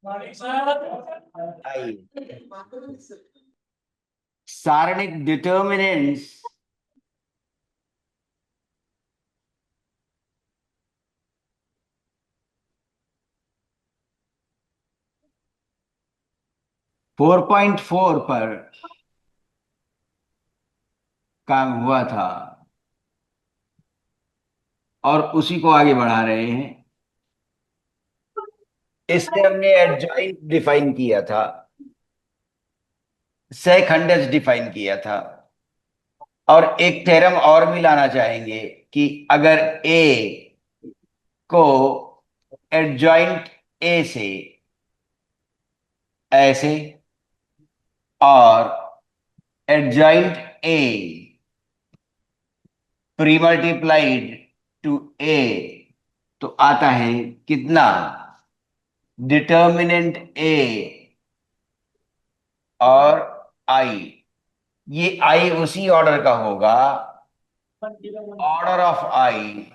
आई सारणिक determinants 4.4 पर काम हुआ था और उसी को आगे बढ़ा रहे हैं। इससे हमने एडजॉइंट डिफाइन किया था, सहखंडज डिफाइन किया था, और एक थ्योरम और भी लाना चाहेंगे कि अगर ए को एडजॉइंट ए से ऐसे और adjoint A premultiplied to A तो आता है कितना, डिटर्मिनेंट ए और आई। ये आई उसी ऑर्डर का होगा, order of I,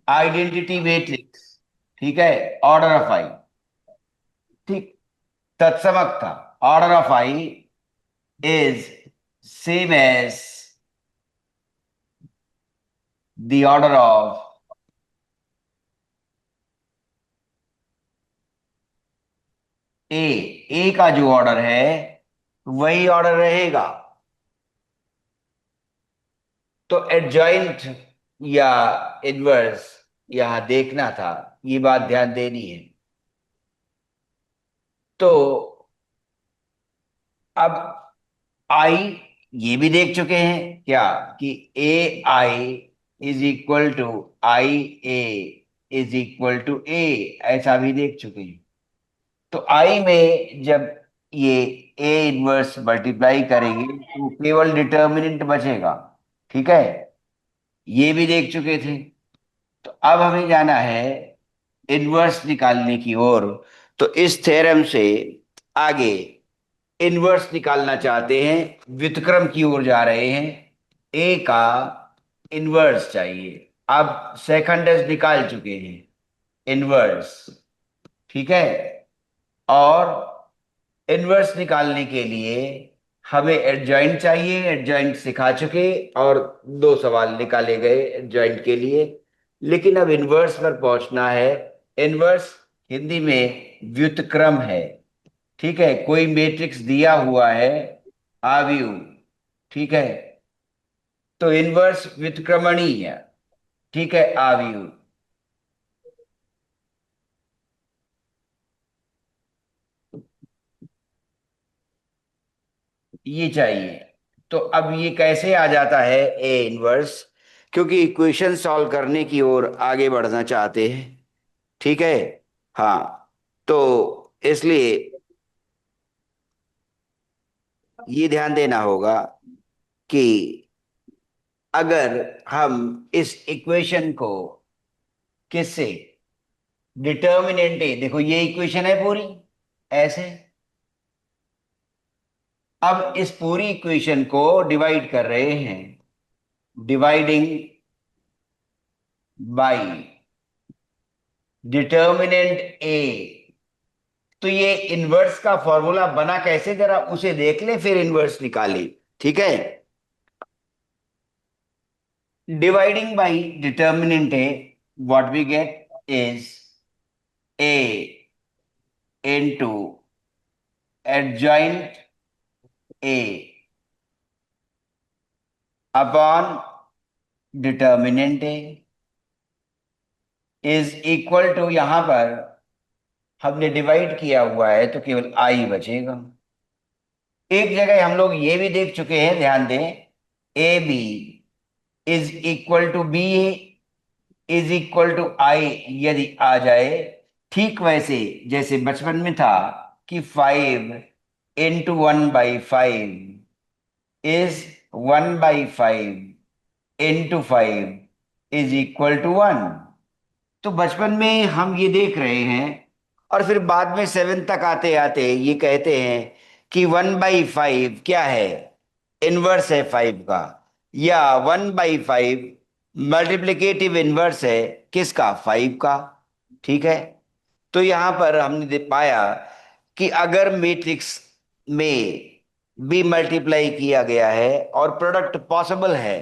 identity matrix. ठीक है, ऑर्डर ऑफ आई। ठीक, तत्समक था। Order of I is same as the order of A. A का जो ऑर्डर है वही ऑर्डर रहेगा। तो एडजॉइंट या इनवर्स यहां देखना था, ये बात ध्यान देनी है। तो अब आई ये भी देख चुके हैं क्या कि A I is equal to I A is equal to A, ऐसा भी देख चुके हैं। तो आई में जब ये ए इनवर्स मल्टीप्लाई करेंगे तो केवल डिटर्मिनेंट बचेगा। ठीक है, ये भी देख चुके थे। तो अब हमें जाना है इनवर्स निकालने की ओर। तो इस थ्योरम से आगे इनवर्स निकालना चाहते हैं, व्युत्क्रम की ओर जा रहे हैं। ए का इनवर्स चाहिए। अब सेकंडस निकाल चुके हैं, इनवर्स। ठीक है, और इनवर्स निकालने के लिए हमें एडजॉइंट चाहिए, एडजॉइंट सिखा चुके, और दो सवाल निकाले गए एडजॉइंट के लिए। लेकिन अब इनवर्स पर पहुंचना है। इनवर्स हिंदी में व्युत्क्रम है। ठीक है, कोई मैट्रिक्स दिया हुआ है, आव्यूह। ठीक है, तो इनवर्स व्युत्क्रमणीय है। ठीक है, आव्यूह ये चाहिए। तो अब ये कैसे आ जाता है ए इनवर्स, क्योंकि इक्वेशन सॉल्व करने की ओर आगे बढ़ना चाहते हैं। ठीक है, हाँ, तो इसलिए ये ध्यान देना होगा कि अगर हम इस इक्वेशन को किससे, डिटर्मिनेंट ए, देखो ये इक्वेशन है पूरी ऐसे। अब इस पूरी इक्वेशन को डिवाइड कर रहे हैं, डिवाइडिंग बाय डिटर्मिनेंट ए। तो ये इनवर्स का फॉर्मूला बना कैसे, जरा उसे देख ले फिर इनवर्स निकाले। ठीक है, dividing by determinant A, what we get is A into adjoint A upon determinant A is equal to, यहां पर हमने डिवाइड किया हुआ है तो केवल आई बचेगा। एक जगह हम लोग ये भी देख चुके हैं, ध्यान दें, A B is equal to B is equal to I यदि आ जाए, ठीक वैसे जैसे बचपन में था कि 5 into 1/5 is 1/5 into 5 is equal to 1। तो बचपन में हम ये देख रहे हैं, और फिर बाद में 7 तक आते आते ये कहते हैं कि 1/5 क्या है, इनवर्स है 5 का, या 1/5 मल्टीप्लिकेटिव इनवर्स है किसका, 5 का। ठीक है। तो यहां पर हमने पाया कि अगर मैट्रिक्स में बी मल्टीप्लाई किया गया है और प्रोडक्ट पॉसिबल है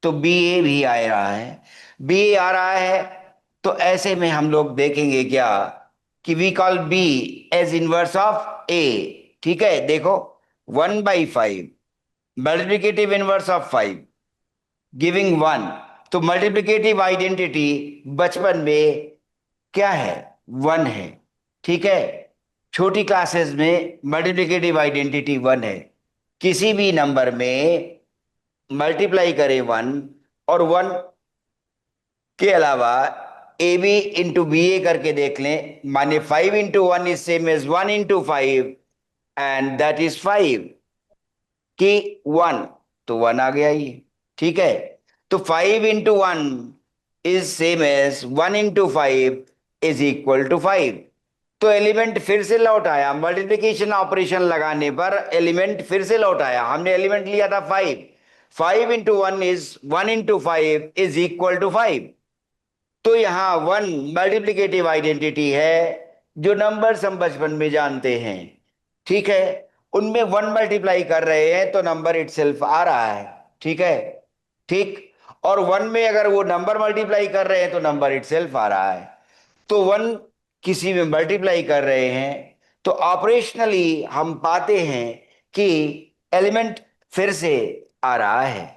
तो बी ए भी आ रहा है, बी ए आ रहा है। तो ऐसे में हम लोग देखेंगे क्या कि we call B as inverse of A. ठीक है, देखो 1/5 मल्टीप्लिकेटिव इनवर्स ऑफ 5 गिविंग 1। तो मल्टीप्लिकेटिव आइडेंटिटी बचपन में क्या है, 1 है। ठीक है, छोटी क्लासेस में मल्टीप्लिकेटिव आइडेंटिटी 1 है। किसी भी नंबर में मल्टीप्लाई करें 1 और 1 के अलावा A B into B A करके देख लें, माने 5 × 1 is same as 1 × 5 and that is 5 कि 1, तो 1 आ गया ये। ठीक है, तो 5 × 1 is same as 1 × 5 is equal to 5। तो एलिमेंट फिर से लौट आया, मल्टीप्लिकेशन ऑपरेशन लगाने पर एलिमेंट फिर से लौट आया। हमने एलिमेंट लिया था 5, 5 × 1 इज 1 × 5 इज इक्वल टू 5। तो यहां 1 मल्टीप्लिकेटिव आइडेंटिटी है जो नंबर्स हम बचपन में जानते हैं। ठीक है, उनमें 1 मल्टीप्लाई कर रहे हैं तो नंबर इटसेल्फ आ रहा है। ठीक है, ठीक। और 1 में अगर वो नंबर मल्टीप्लाई कर रहे हैं तो नंबर इटसेल्फ आ रहा है। तो 1 किसी में मल्टीप्लाई कर रहे हैं तो ऑपरेशनली हम पाते हैं कि एलिमेंट फिर से आ रहा है।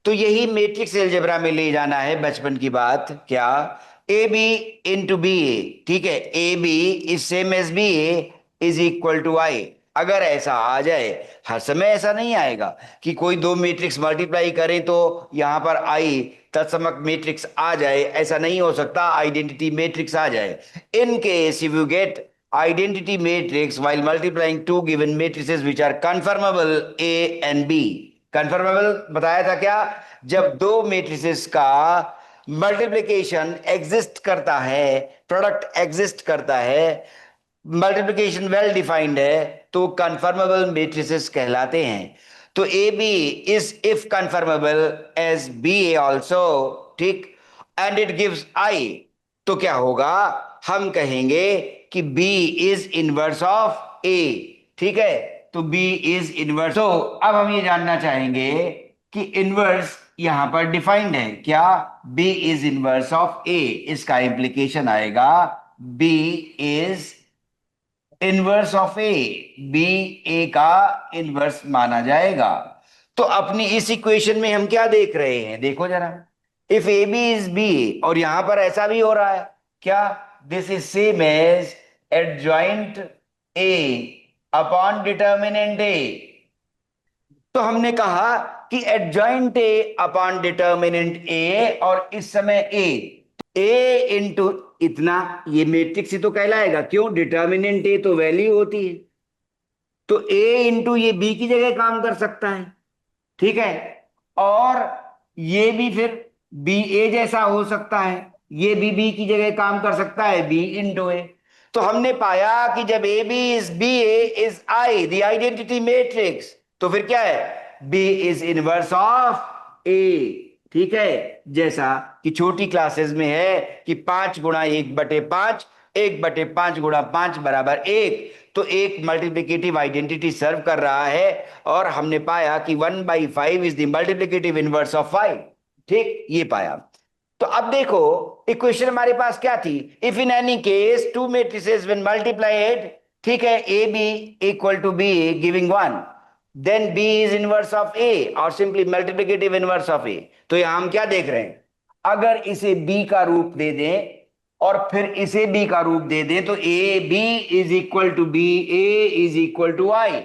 तो यही मैट्रिक्स अलजेब्रा में ले जाना है बचपन की बात, क्या, A B into B A. ठीक है, A B is same as B A is equal to I. अगर ऐसा आ जाए, हर समय ऐसा नहीं आएगा कि कोई दो मैट्रिक्स मल्टीप्लाई करें तो यहां पर आई तत्समक मैट्रिक्स आ जाए, ऐसा नहीं हो सकता, आइडेंटिटी मैट्रिक्स आ जाए। In case if you get identity matrix while multiplying two given matrices which are conformable A and B। Confirmable बताया था क्या, जब दो मैट्रिसेस का मल्टीप्लिकेशन एग्जिस्ट करता है, प्रोडक्ट एग्जिस्ट करता है, मल्टीप्लिकेशन वेल डिफाइंड है, तो कंफर्मेबल मैट्रिसेस कहलाते हैं। तो A B is if conformable as B A also. ठीक, एंड इट गिव्स आई। तो क्या होगा, हम कहेंगे कि B is inverse of A। ठीक है, तो B इज इनवर्स। तो अब हम ये जानना चाहेंगे कि इनवर्स यहां पर डिफाइंड है क्या, B is inverse of A। इसका इंप्लीकेशन आएगा B is inverse of A, B A का इनवर्स माना जाएगा। तो अपनी इस इक्वेशन में हम क्या देख रहे हैं, देखो जरा, if A B is B, और यहां पर ऐसा भी हो रहा है क्या, this is same as adjoint A upon determinant A. तो हमने कहा कि adjoint A upon determinant A, और इस समय ए इंटू इतना, ये मैट्रिक्स ही तो कहलाएगा, क्यों, डिटर्मिनेंट ए तो वैल्यू होती है। तो ए इंटू ये बी की जगह काम कर सकता है। ठीक है, और ये भी फिर बी ए जैसा हो सकता है, ये भी बी की जगह काम कर सकता है, बी इंटू ए। तो हमने पाया कि जब A B is B A is I the identity matrix, तो फिर क्या है, B is inverse of A. ठीक है, जैसा कि छोटी क्लासेस में है कि 5 × 1/5, 1/5 × 5 तो एक मल्टीप्लिकेटिव आइडेंटिटी सर्व कर रहा है, और हमने पाया कि 1/5 is the multiplicative inverse of 5। ठीक, ये पाया। तो अब देखो इक्वेशन हमारे पास क्या थी, if in any case two matrices when multiplied, ठीक है, A B equal to B giving 1, then B is inverse of A और simply multiplicative inverse of A. तो यहां हम क्या देख रहे हैं, अगर इसे बी का रूप दे दें और फिर इसे बी का रूप दे दें तो A B is equal to B A is equal to I.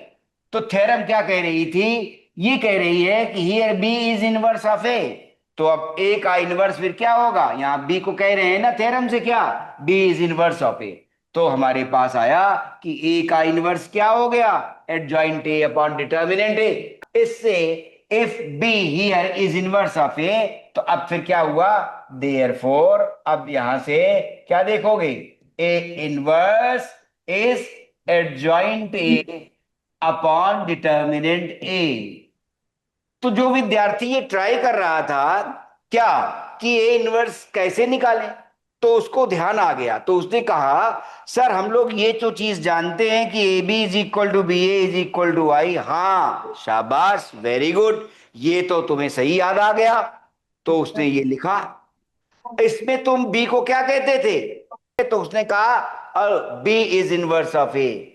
तो थ्योरम क्या कह रही थी, ये कह रही है कि here B is inverse of A. तो अब ए का इनवर्स फिर क्या होगा, यहां बी को कह रहे हैं ना थ्योरम से, क्या, B is inverse of A. तो हमारे पास आया कि ए का इनवर्स क्या हो गया, adjoint A upon determinant A. इससे if B here is inverse of A, तो अब फिर क्या हुआ, देयरफॉर अब यहां से क्या देखोगे, A inverse is adjoint A upon determinant A. तो जो विद्यार्थी ये ट्राई कर रहा था क्या, कि ए इनवर्स कैसे निकालें, तो उसको ध्यान आ गया, तो उसने कहा सर हम लोग ये तो चीज जानते हैं कि A B is equal to B A is equal to I. हाँ शाबाश, वेरी गुड, ये तो तुम्हें सही याद आ गया। तो उसने ये लिखा। इसमें तुम बी को क्या कहते थे? तो उसने कहा बी इज इनवर्स ऑफ ए।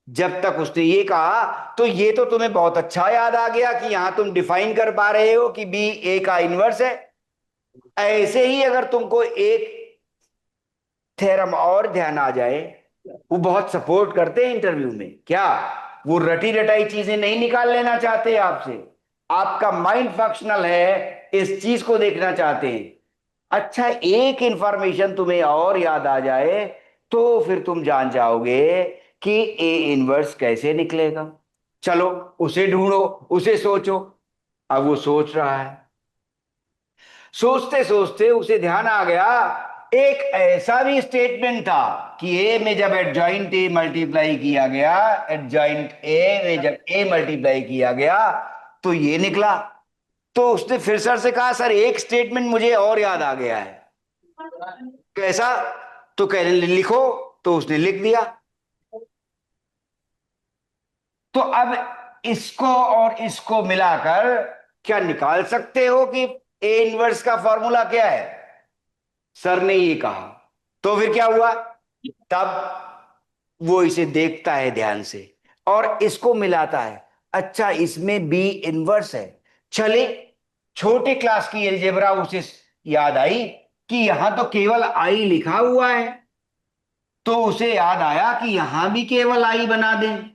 जब तक उसने ये कहा तो ये तो तुम्हें बहुत अच्छा याद आ गया कि यहां तुम डिफाइन कर पा रहे हो कि बी ए का इनवर्स है। ऐसे ही अगर तुमको एक थ्योरम और ध्यान आ जाए, वो बहुत सपोर्ट करते हैं इंटरव्यू में, क्या वो रटी रटाई चीजें नहीं निकाल लेना चाहते आपसे? आपका माइंड फंक्शनल है, इस चीज को देखना चाहते हैं। अच्छा एक इंफॉर्मेशन तुम्हें और याद आ जाए तो फिर तुम जान जाओगे कि ए इनवर्स कैसे निकलेगा। चलो उसे ढूंढो, उसे सोचो। अब वो सोच रहा है, सोचते सोचते उसे ध्यान आ गया एक ऐसा भी स्टेटमेंट था कि ए में जब एडजॉइंट ए मल्टीप्लाई किया गया, एडजॉइंट ए में जब ए मल्टीप्लाई किया गया तो ये निकला। तो उसने फिर सर से कहा सर एक स्टेटमेंट मुझे और याद आ गया है। कैसा? तो कह रहे लिखो। तो उसने लिख दिया। तो अब इसको और इसको मिलाकर क्या निकाल सकते हो कि ए इनवर्स का फॉर्मूला क्या है? सर ने ये कहा। तो फिर क्या हुआ? तब वो इसे देखता है ध्यान से और इसको मिलाता है। अच्छा इसमें बी इनवर्स है। चले, छोटे क्लास की अलजेब्रा उसे याद आई कि यहां तो केवल आई लिखा हुआ है। तो उसे याद आया कि यहां भी केवल आई बना दें।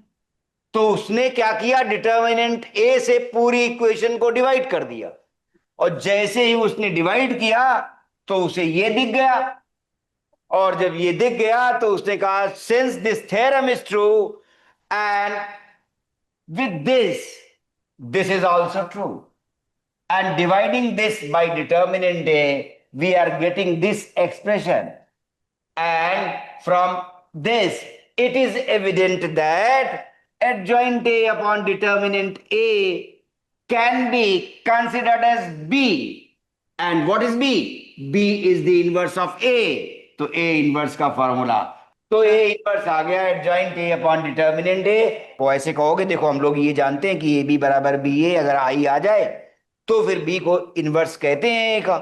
तो उसने क्या किया, डिटर्मिनेंट ए से पूरी इक्वेशन को डिवाइड कर दिया। और जैसे ही उसने डिवाइड किया तो उसे ये दिख गया। और जब ये दिख गया तो उसने कहा since this theorem is true and with this is also true, and dividing this by determinant a, we are getting this expression, and from this it is evident that adjoint a upon determinant a can be considered as b. And what is b? B is the inverse of a. तो a inverse का formula, तो A inverse आ गया adjoint A upon determinant ए। वो ऐसे कहोगे, देखो हम लोग ये जानते हैं कि ए बी बराबर बी ए, अगर आई आ जाए तो फिर बी को इनवर्स कहते हैं ए का।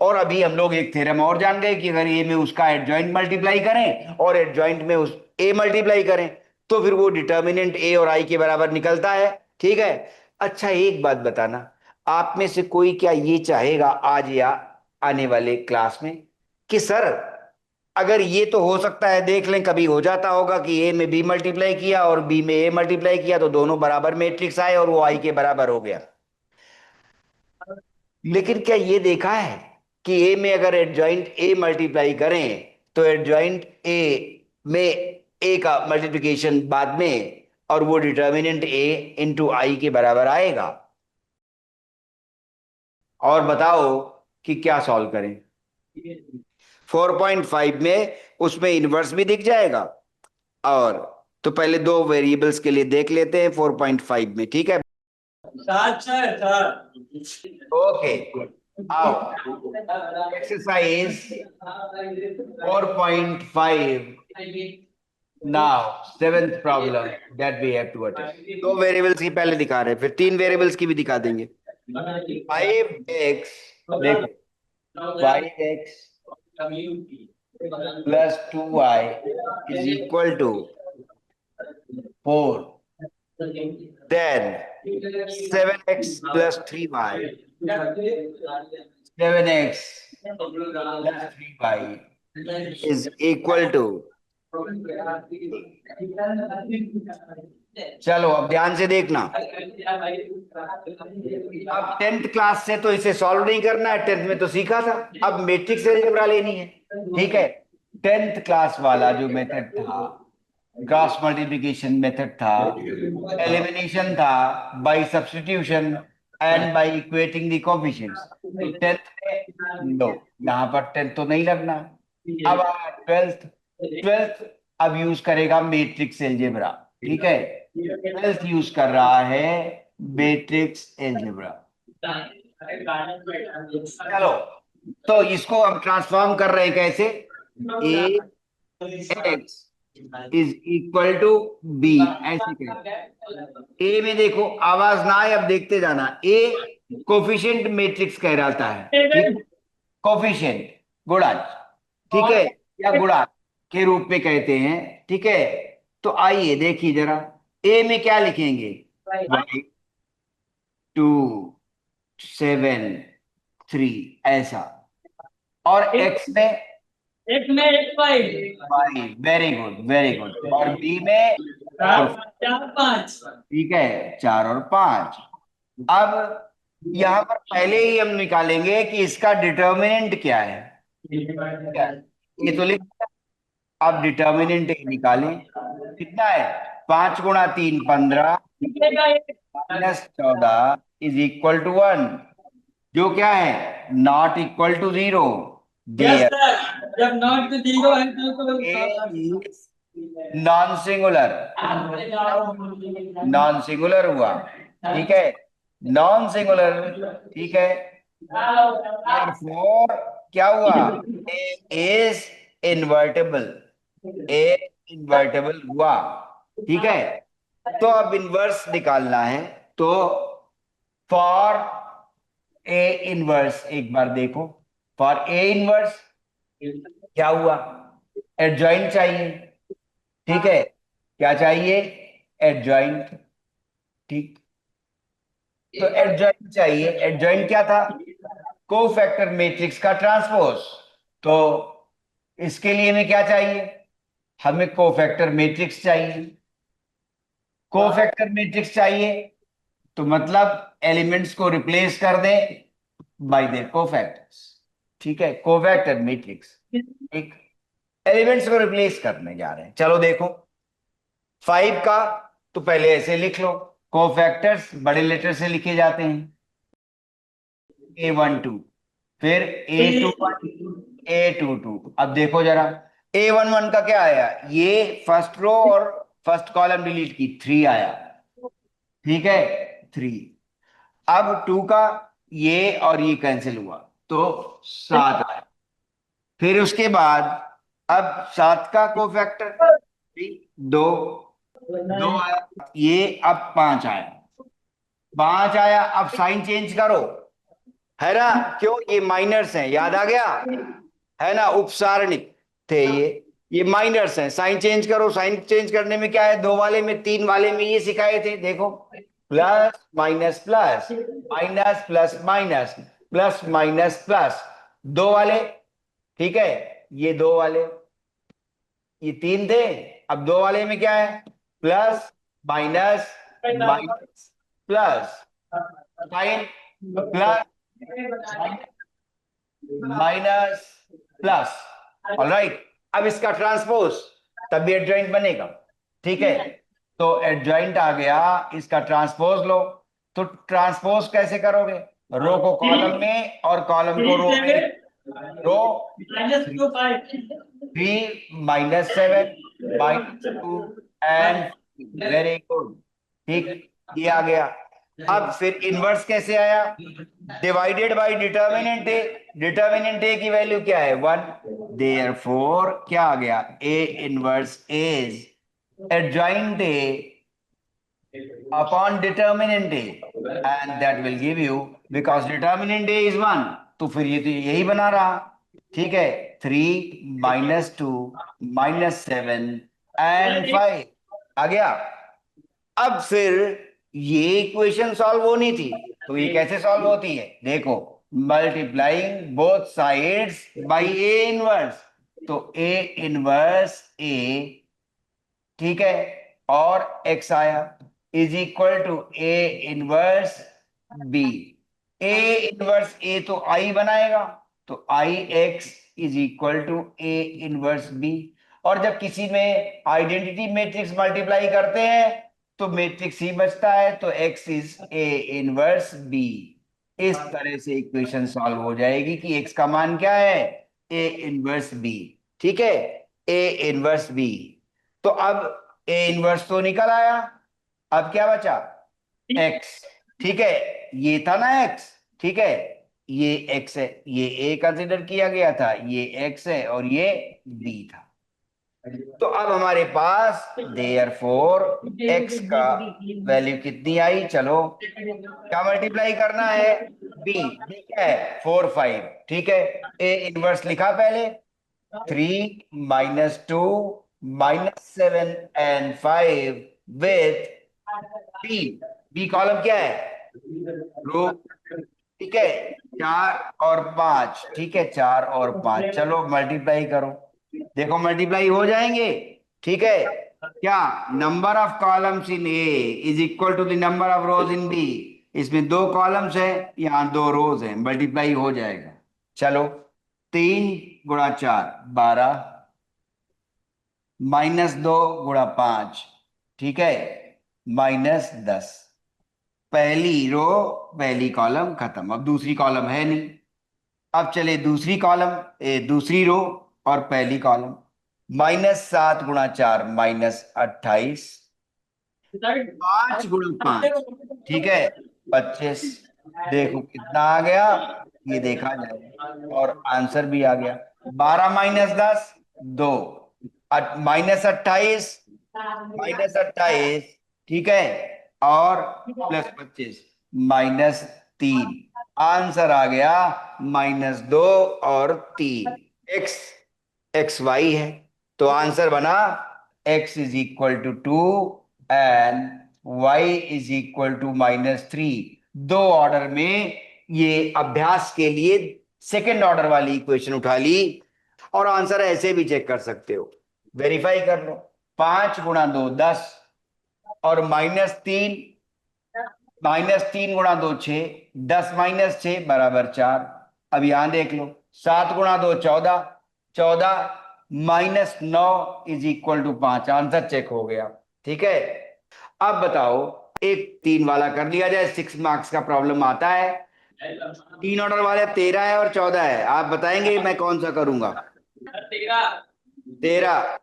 और अभी हम लोग एक थ्योरम और जान गए कि अगर ए में उसका एडजॉइंट मल्टीप्लाई करें और एडजॉइंट में उस ए मल्टीप्लाई करें तो फिर वो डिटर्मिनेंट ए और आई के बराबर निकलता है। ठीक है। अच्छा एक बात बताना, आप में से कोई क्या ये चाहेगा आज या आने वाले क्लास में कि सर अगर ये तो हो सकता है, देख लें कभी हो जाता होगा कि ए में बी मल्टीप्लाई किया और बी में ए मल्टीप्लाई किया तो दोनों बराबर मैट्रिक्स आए और वो आई के बराबर हो गया। लेकिन क्या ये देखा है कि ए में अगर एडजॉइंट ए मल्टीप्लाई करें तो एडजॉइंट ए में ए का मल्टीप्लिकेशन बाद में और वो डिटर्मिनेंट ए इंटू आई के बराबर आएगा? और बताओ कि क्या सॉल्व करें। 4.5 में उसमें इनवर्स भी दिख जाएगा। और तो पहले दो वेरिएबल्स के लिए देख लेते हैं 4.5 में, ठीक है? ओके, आओ exercise 4.5। Now seventh problem that we have to attempt. दो वेरिएबल्स की पहले दिखा रहे हैं, फिर तीन वेरिएबल्स की भी दिखा देंगे। 5x, देखो 5x plus 2y is equal to 4, then 7x plus 3y, 7x plus 3y is equal to, चलो अब ध्यान से देखना। अब 10th क्लास से तो इसे सॉल्व नहीं करना है, 10th में तो सीखा था। अब मैट्रिक्स अलजेब्रा लेनी है, ठीक है? 10th क्लास वाला जो मेथड था, क्रॉस मल्टीप्लिकेशन मेथड था, एलिमिनेशन था by substitution and by equating the coefficients. तो 10th में नो, यहाँ पर 10th तो नहीं लगना। अब 12th, 12th अब यूज करेगा मैट्रिक्स अलजेब्रा, ठीक है? 12th यूज कर रहा है मैट्रिक्स अलजेब्रा। चलो तो इसको हम ट्रांसफॉर्म कर रहे हैं कैसे? A X is equal to B, ऐसे कहें। ए में देखो आवाज ना आए, अब देखते जाना। ए कोफिशिएंट मैट्रिक्स कहलाता है, ठीक है, कोफिशिएंट, गुणांक, ठीक है, या गुणांक के रूप में कहते हैं, ठीक है। तो आइए देखिए जरा, ए में क्या लिखेंगे? 5 2 7 3, ऐसा। और एक्स में एक में एक five, 5, very good very good. और बी में 4, चार पाँच। ठीक है, 4 और 5। अब यहां पर पहले ही हम निकालेंगे कि इसका डिटर्मिनेंट क्या है। क्या है? ये तो लिख, अब डिटर्मिनेंट निकालें। कितना है? 5 × 3 = 15, -14 इज इक्वल टू 1, जो क्या है, not equal to 0। Yes there sir, जब नॉट टू जीरो है तो A is non singular, non singular हुआ, ठीक है, नॉन सिंगुलर, ठीक है। Therefore क्या हुआ? ए इज इनवर्टेबल, ए इनवर्टेबल हुआ, ठीक है। तो अब इनवर्स निकालना है, तो फॉर ए इनवर्स एक बार देखो। फॉर ए इनवर्स क्या हुआ? एडजॉइंट चाहिए, ठीक है, क्या चाहिए? एडजॉइंट, ठीक। तो एडजॉइंट चाहिए, एडजॉइंट क्या था? कोफैक्टर मैट्रिक्स का ट्रांसपोज। तो इसके लिए हमें क्या चाहिए? हमें कोफैक्टर मैट्रिक्स चाहिए। कोफैक्टर मैट्रिक्स चाहिए तो मतलब एलिमेंट्स को रिप्लेस कर दें बाय देयर कोफैक्टर्स, ठीक है, कोफैक्टर मैट्रिक्स, ठीक। एलिमेंट्स को रिप्लेस करने जा रहे हैं, चलो देखो। 5 का तो पहले ऐसे लिख लो, कोफैक्टर्स बड़े लेटर से लिखे जाते हैं, A12, फिर A22। अब देखो जरा, A11 का क्या आया? ये फर्स्ट रो और फर्स्ट कॉलम डिलीट की, 3 आया, ठीक है, 3। अब 2 का ये और ये कैंसिल हुआ, तो 7 आया। फिर उसके बाद अब 7 का कोफैक्टर 2, 2 आया, ये अब 5 आया, 5 आया। अब साइन चेंज करो, है ना, क्यों? ये माइनर्स हैं, याद आ गया, है ना, उपसारणिक थे ये माइनर्स हैं। साइन चेंज करो, साइन चेंज करने में क्या है, 2 वाले में 3 वाले में ये सिखाए थे, देखो, plus minus plus, minus plus minus, plus minus plus, 2 वाले, ठीक है, ये 2 वाले, ये 3 थे। अब 2 वाले में क्या है? Plus minus minus plus, sign plus minus plus, alright. अब इसका ट्रांसपोज, तभी एडजॉइंट बनेगा, ठीक है। तो एडजॉइंट आ गया, इसका ट्रांसपोज लो। तो ट्रांसपोज कैसे करोगे? रो को कॉलम में और कॉलम को रो में। Row three -7 -2 and, very good, ठीक, ये आ गया। अब फिर इनवर्स कैसे आया? Divided by determinant A, determinant A की वैल्यू क्या है? 1। देयरफॉर क्या आ गया? A inverse is adjoint A upon determinant A, and that will give you, because determinant A is 1, तो फिर ये तो यही बना रहा, ठीक है। 3 -2 -7 एंड 5 आ गया। अब फिर ये इक्वेशन सॉल्व होनी थी, तो ये कैसे सॉल्व होती है? देखो, multiplying both sides by A inverse. तो ए इनवर्स ए, ठीक है, और एक्स आया, is equal to A inverse B. A inverse A तो आई बनाएगा, तो I X is equal to A inverse B. और जब किसी में आइडेंटिटी मैट्रिक्स मल्टीप्लाई करते हैं तो मैट्रिक्स ही बचता है, तो X is A inverse B. इस तरह से इक्वेशन सॉल्व हो जाएगी कि एक्स का मान क्या है? ए इनवर्स बी, ठीक है, ए इनवर्स बी। तो अब ए इनवर्स तो निकल आया, अब क्या बचा? एक्स, ठीक है, ये था ना एक्स, ठीक है। ये x है, ये a कंसिडर किया गया था, ये x है और ये b था। तो अब हमारे पास देयरफॉर x का वैल्यू कितनी आई, चलो क्या मल्टीप्लाई करना है, b, b क्या है 4 5, ठीक है। a इनवर्स लिखा पहले, 3 - 2 - 7 and 5 with b, b column क्या है, रो, ठीक है। 4 और 5, ठीक है, 4 और 5, चलो मल्टीप्लाई करो, देखो मल्टीप्लाई हो जाएंगे, ठीक है। क्या, number of columns in A is equal to the number of rows in B, इसमें 2 कॉलम्स है, यहाँ 2 रोज है, मल्टीप्लाई हो जाएगा। चलो 3 × 4 12, -2 × 5, ठीक है, -10। पहली रो पहली कॉलम खत्म, अब दूसरी कॉलम है नहीं। अब चले दूसरी कॉलम, दूसरी रो और पहली कॉलम, -7 × 4 -28, 5 × 5, ठीक है, 25। देखो कितना आ गया, ये देखा जाए, और आंसर भी आ गया। 12 - 10 2, -28, -28, ठीक है, और +25, -3, आंसर आ गया -2 और 3। एक्स वाई है, तो आंसर बना x is equal to 2 and y is equal to -3। 2 order में ये अभ्यास के लिए सेकेंड ऑर्डर वाली इक्वेशन उठा ली, और आंसर ऐसे भी चेक कर सकते हो, वेरीफाई कर लो। 5 × 2 10, और -3, -3 × 2 6, 10 - 6 = 4। अब यहां देख लो, 7 × 2 14, 14 -9 is equal to 5, answer check हो गया, ठीक है। अब बताओ, एक 3 वाला कर लिया जाए, 6 मार्क्स का प्रॉब्लम आता है। 3 ऑर्डर वाले 13 है और 14 है, आप बताएंगे मैं कौन सा करूंगा। 13,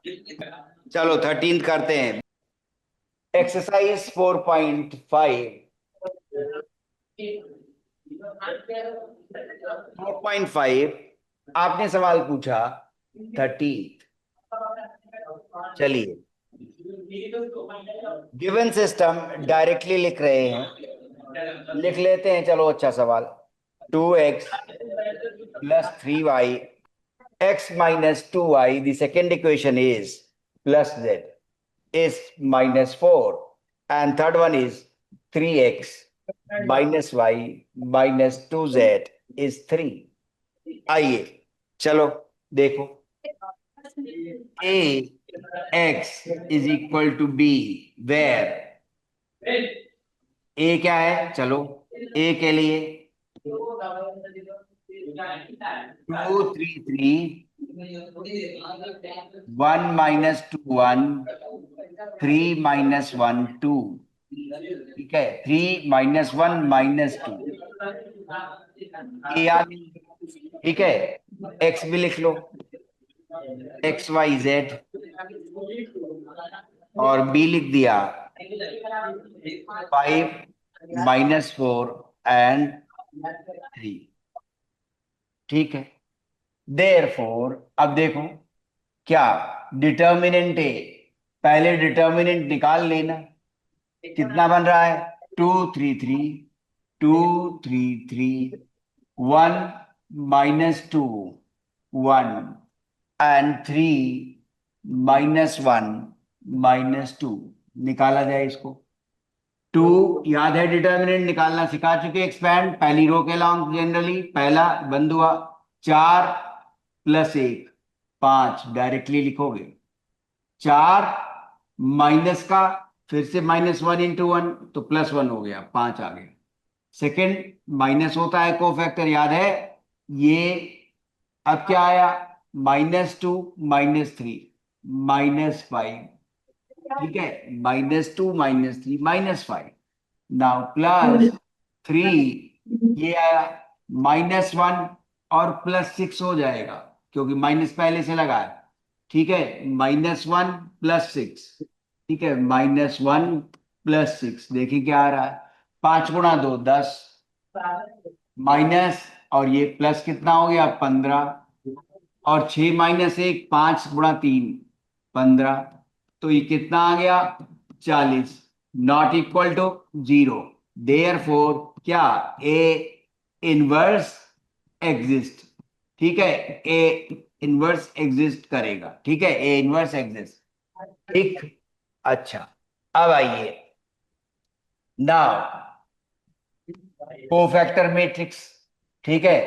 चलो 13 करते हैं। एक्सरसाइज 4.5, 4.5, आपने सवाल पूछा 13। चलिए, गिवन सिस्टम डायरेक्टली लिख रहे हैं, लिख लेते हैं, चलो अच्छा सवाल। 2x + 3y, x - 2y, the second equation is +z is -4, and third one is 3x - y - 2z is 3। आइए चलो देखो, a x is equal to b, where a क्या है, चलो a के लिए 2 3 3, 1 - 2 1, 3 - 1 2, ठीक है, 3 - 1 -2, ये याद, ठीक है। x भी लिख लो, XYZ, और b लिख दिया 5 - 4 and 3, ठीक है। देयरफॉर अब देखो, क्या डिटर्मिनेंट है, पहले डिटर्मिनेंट निकाल लेना, कितना बन रहा है, 2 3 3, 2 3 3, 1 -2 1 and 3 -1 -2, निकाला जाए इसको। 2, याद है डिटर्मिनेंट निकालना सिखा चुके, एक्सपैंड पहली रो के लॉन्ग, जनरली पहला बंद हुआ, 4 + 1 5, डायरेक्टली लिखोगे, 4 माइनस का, फिर से -1 × 1 तो +1 हो गया, 5 आ गया। सेकंड माइनस होता है कोफैक्टर, याद है ये। अब क्या आया, -2 -3 -5, ठीक है, -2 -3 -5, नाउ +3, ये आया -1 और +6 हो जाएगा, क्योंकि माइनस पहले से लगा है, ठीक है, -1 +6, ठीक है, -1 +6, देखिए क्या आ रहा है, 5 × 2 10, माइनस और ये प्लस कितना हो गया 15, और 6 - 1 5 × 3 15, तो ये कितना आ गया 40, not equal to 0। Therefore क्या ए इनवर्स एग्जिस्ट, ठीक है, ए इनवर्स एग्जिस्ट करेगा, ठीक है, ए इनवर्स एग्जिस्ट, ठीक। अच्छा, अब आइए नाउ कोफैक्टर मैट्रिक्स, ठीक है,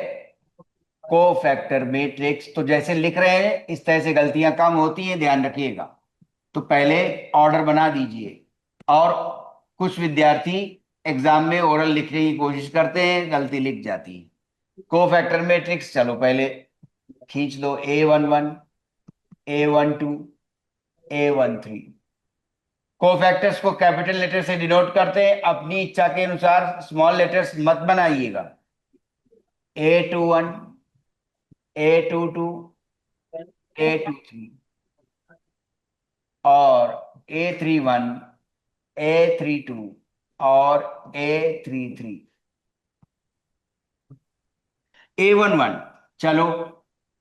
कोफैक्टर मैट्रिक्स तो जैसे लिख रहे हैं इस तरह से गलतियां कम होती हैं, ध्यान रखिएगा। तो पहले ऑर्डर बना दीजिए, और कुछ विद्यार्थी एग्जाम में ओरल लिखने की कोशिश करते हैं, गलती लिख जाती है। कोफैक्टर मैट्रिक्स चलो पहले खींच दो, A11, A12, A13। कोफैक्टर्स को कैपिटल लेटर से डिनोट करते हैं, अपनी इच्छा के अनुसार स्मॉल लेटर्स मत बनाइएगा। A21, A22, A23 और A31, A32 और A33, A11। चलो,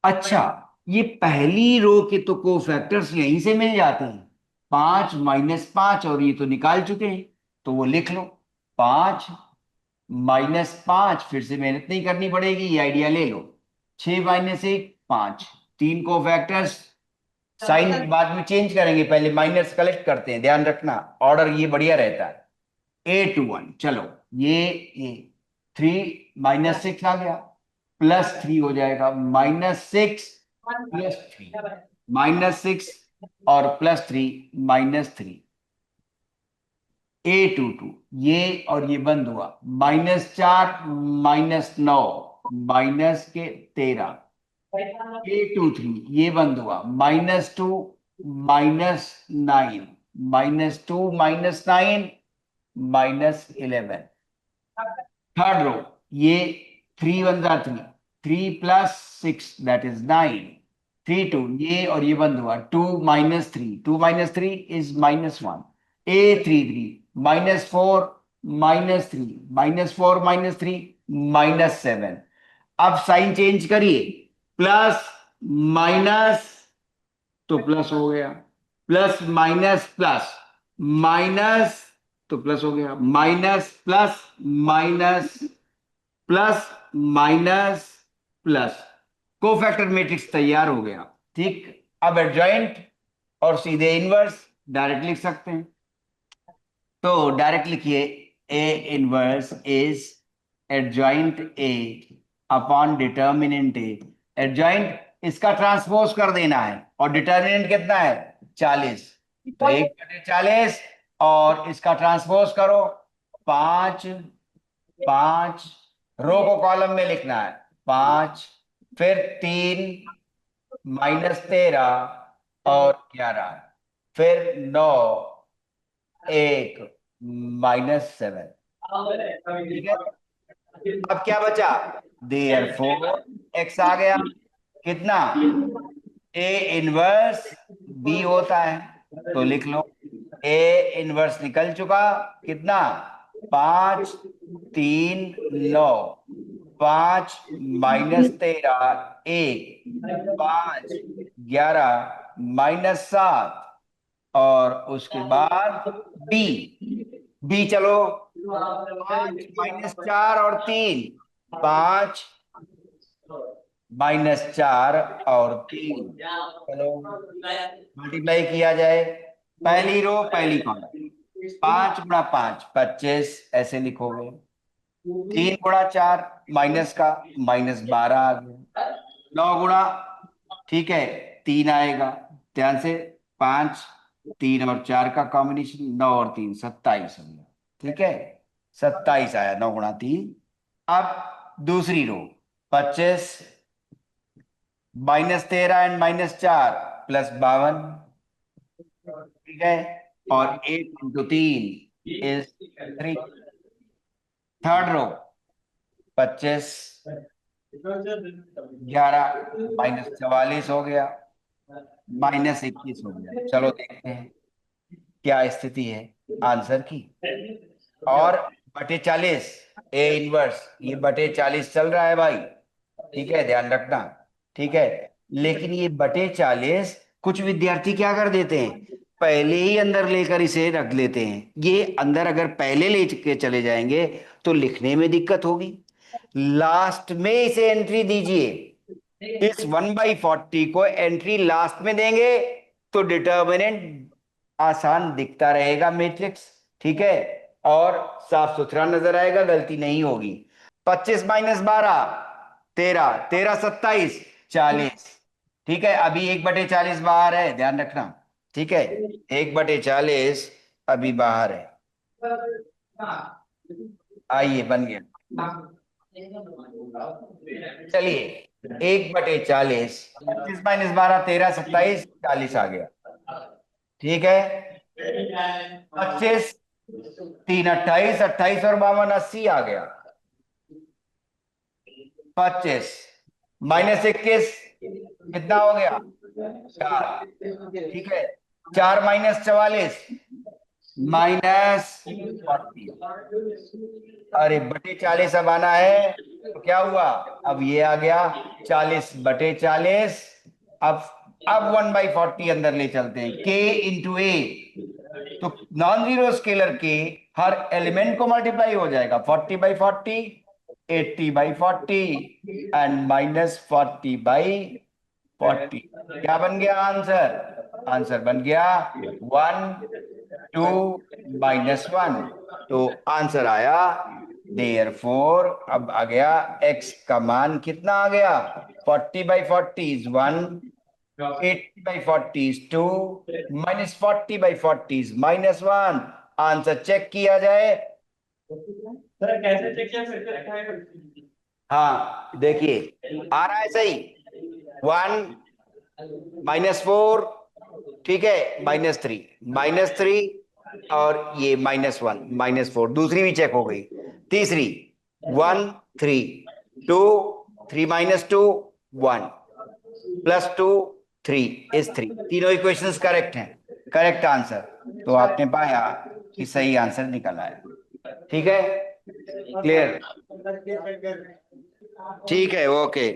अच्छा, ये पहली रो के तो कोफैक्टर्स यहीं से मिल जाते हैं, 5 - 5, और ये तो निकाल चुके हैं, तो वो लिख लो। 5 - 5, फिर से मेहनत नहीं करनी पड़ेगी, ये आइडिया ले लो। 6 - 1 5, 3 कोफैक्टर्स, साइन बाद में चेंज करेंगे, पहले माइनस कलेक्ट करते हैं, ध्यान रखना ऑर्डर ये बढ़िया रहता है। A21, चलो ये 3 - 6 आ गया, +3 हो जाएगा, -6 +3, -6 और +3 -3। A22 ये और ये बंद हुआ, -4 -9 -13। A23 ये बंद हुआ, -2 -9 -2 -9 -11। थर्ड रो, ये 3 × 1 = 3, 3 + 6 दैट इज 9, 3 2 ये और ये बंद हुआ, 2 - 3, 2 - 3 इज -1। A33 -4 -3 -4 -3 -7। अब साइन चेंज करिए, प्लस माइनस तो प्लस हो गया, प्लस माइनस प्लस, माइनस तो प्लस हो गया, minus plus minus plus minus plus, cofactor matrix तैयार हो गया, ठीक। अब एडजॉइंट और सीधे इनवर्स डायरेक्ट लिख सकते हैं, तो डायरेक्ट लिखिए, ए inverse is adjoint A upon determinant A. Adjoint इसका ट्रांसपोज कर देना है, और डिटर्मिनेंट कितना है 40, तो 1/40, और इसका ट्रांसपोज करो 5 5, रो को कॉलम में लिखना है 5, फिर 3 -13 और 11, फिर 9 1 -7, ठीक है। अब क्या बचा, देयर फोर एक्स आ गया, कितना ए इनवर्स बी होता है, तो लिख लो ए इनवर्स निकल चुका, कितना 5 3 9, 5 -13 1, 5 11 -7, और उसके बाद बी, बी चलो 5 - 4 और 3, 5 -4 और 3, चलो मल्टीप्लाई किया जाए, पहली रो पहली कॉलम, 5 × 5 25 ऐसे लिखोगे, 3 × 4 माइनस का -12 आ गया, 9 ठीक है 3 आएगा, ध्यान से 5 3 और 4 का कॉम्बिनेशन, 9 और 3 27 हो गया, ठीक है, 27 आया 9 × 3। अब दूसरी रो 25 -13 एंड -4 +52, ठीक है, और 8 × 3 इज 3। थर्ड रो 25 11 -44 हो गया, -21 हो गया, चलो देखते हैं क्या स्थिति है आंसर की। और बटे 40 ए इनवर्स, ये बटे 40 चल रहा है भाई, ठीक है, ध्यान रखना। ठीक है, लेकिन ये बटे 40 कुछ विद्यार्थी क्या कर देते हैं, पहले ही अंदर लेकर इसे रख लेते हैं। ये अंदर अगर पहले लेके चले जाएंगे तो लिखने में दिक्कत होगी। लास्ट में इसे एंट्री दीजिए। इस 1/40 को एंट्री लास्ट में देंगे तो डिटर्मिनेंट आसान दिखता रहेगा मैट्रिक्स। ठीक है, और साफ सुथरा नजर आएगा, गलती नहीं होगी। 25 - 12 13, 13 27 40। ठीक है, अभी 1/40 बाहर है, ध्यान रखना। ठीक है, 1/40 अभी बाहर है। आइए, बन गया। चलिए, 1/40, 25 - 12 13 27 40 आ गया। ठीक है, 25 3 28, 28 और 52 80 आ गया। 25 -21 कितना हो गया, 4। ठीक है, 4 - 44 -40। अरे बटे 40 अब आना है तो क्या हुआ, अब ये आ गया 40/40। अब 1/40 अंदर ले चलते हैं, k इंटू ए। तो नॉन जीरो स्केलर के हर एलिमेंट को मल्टीप्लाई हो जाएगा, 40/40, 80/40 एंड -40/40। क्या बन गया आंसर, आंसर बन गया 1 2 -1। तो आंसर आया देयर फोर। अब आ गया x का मान कितना आ गया, 40/40 is 1, 80/40 is 2, -40/40 is -1। Answer check किया जाए। सर कैसे चेक किया सकते हैं? हाँ देखिए, आ रहा है सही, 1 -4। ठीक है, -3, -3 और ये -1 -4। दूसरी भी चेक हो गई। तीसरी 1 3 2 3 -2 1 +2 3 इज 3। तीनों इक्वेशंस करेक्ट हैं, करेक्ट आंसर। तो आपने पाया कि सही आंसर निकल आया। ठीक है, क्लियर। ठीक है, ओके।